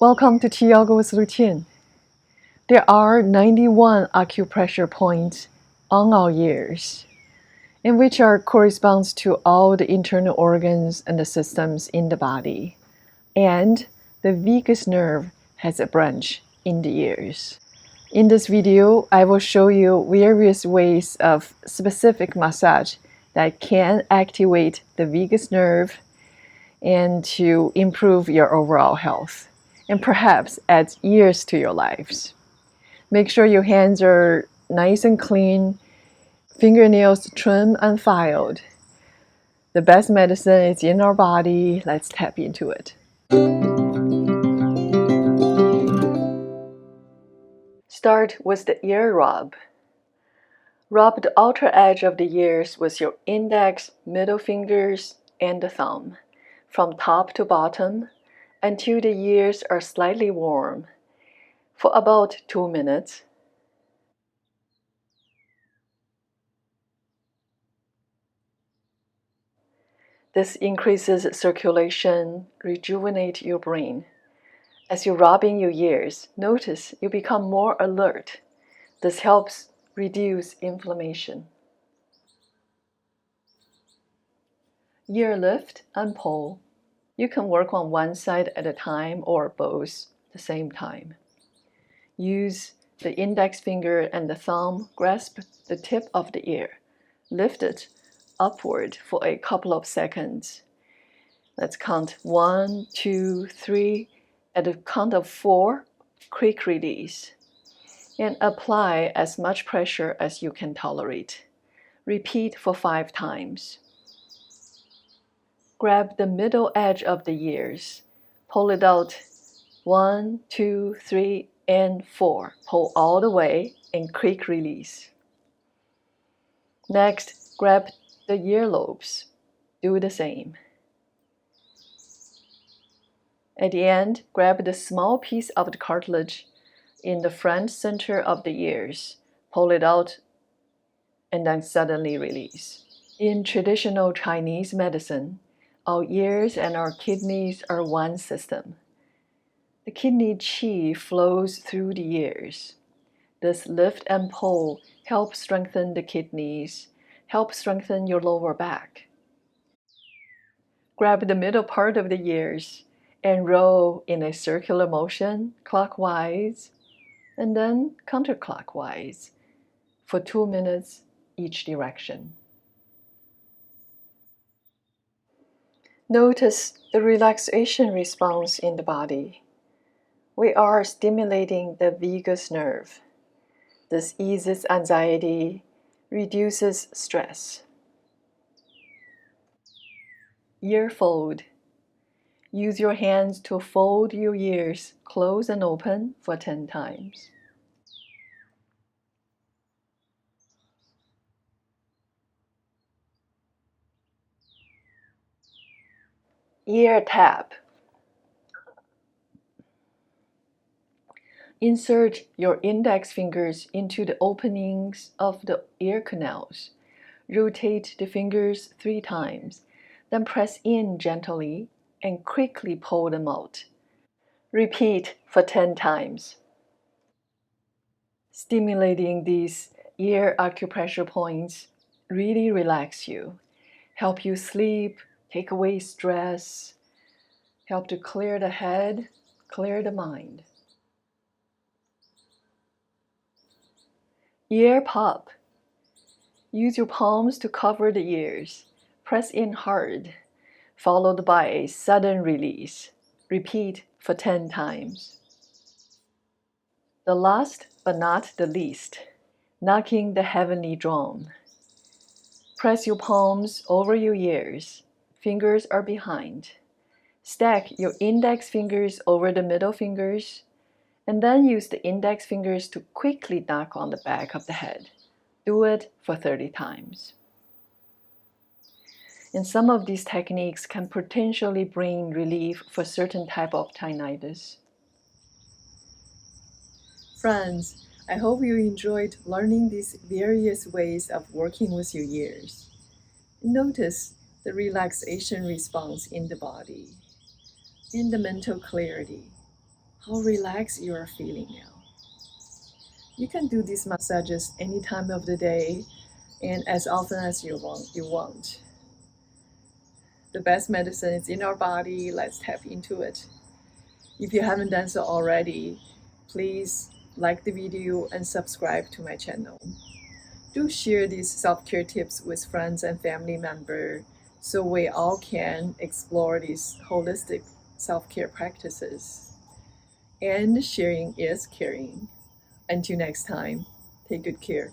Welcome to QiYoga with LuChin. There are 91 acupressure points on our ears, in which corresponds to all the internal organs and the systems in the body. And the vagus nerve has a branch in the ears. In this video, I will show you various ways of specific massage that can activate the vagus nerve and to improve your overall health, and perhaps add years to your lives. Make sure your hands are nice and clean, fingernails trimmed and filed. The best medicine is in our body. Let's tap into it. Start with the ear rub. Rub the outer edge of the ears with your index, middle fingers, and the thumb, from top to bottom, until the ears are slightly warm, for about 2 minutes. This increases circulation, rejuvenates your brain. As you rub in your ears, notice you become more alert. This helps reduce inflammation. Ear lift and pull. You can work on one side at a time or both at the same time. Use the index finger and the thumb, grasp the tip of the ear. Lift it upward for a couple of seconds. Let's count 1, 2, 3. At the count of 4, quick release. And apply as much pressure as you can tolerate. Repeat for 5 times. Grab the middle edge of the ears. Pull it out. 1, 2, 3, and 4. Pull all the way and quick release. Next, grab the earlobes. Do the same. At the end, grab the small piece of the cartilage in the front center of the ears. Pull it out and then suddenly release. In traditional Chinese medicine, our ears and our kidneys are one system. The kidney qi flows through the ears. This lift and pull helps strengthen the kidneys, help strengthen your lower back. Grab the middle part of the ears and roll in a circular motion, clockwise, and then counterclockwise, for 2 minutes each direction. Notice the relaxation response in the body. We are stimulating the vagus nerve. This eases anxiety, reduces stress. Ear fold. Use your hands to fold your ears close and open for 10 times. Ear tap. Insert your index fingers into the openings of the ear canals. Rotate the fingers 3 times, then press in gently and quickly pull them out. Repeat for 10 times. Stimulating these ear acupressure points really relax you, help you sleep, take away stress, help to clear the head, clear the mind. Ear pop. Use your palms to cover the ears. Press in hard, followed by a sudden release. Repeat for 10 times. The last but not the least, knocking the heavenly drum. Press your palms over your ears. Fingers are behind. Stack your index fingers over the middle fingers, and then use the index fingers to quickly knock on the back of the head. Do it for 30 times. And some of these techniques can potentially bring relief for certain type of tinnitus. Friends, I hope you enjoyed learning these various ways of working with your ears. Notice the relaxation response in the body and the mental clarity. how relaxed you are feeling now. You can do these massages any time of the day and as often as you want. The best medicine is in our body. Let's tap into it. If you haven't done so already, please like the video and subscribe to my channel. Do share these self-care tips with friends and family members so we all can explore these holistic self-care practices. And sharing is caring. Until next time, take good care.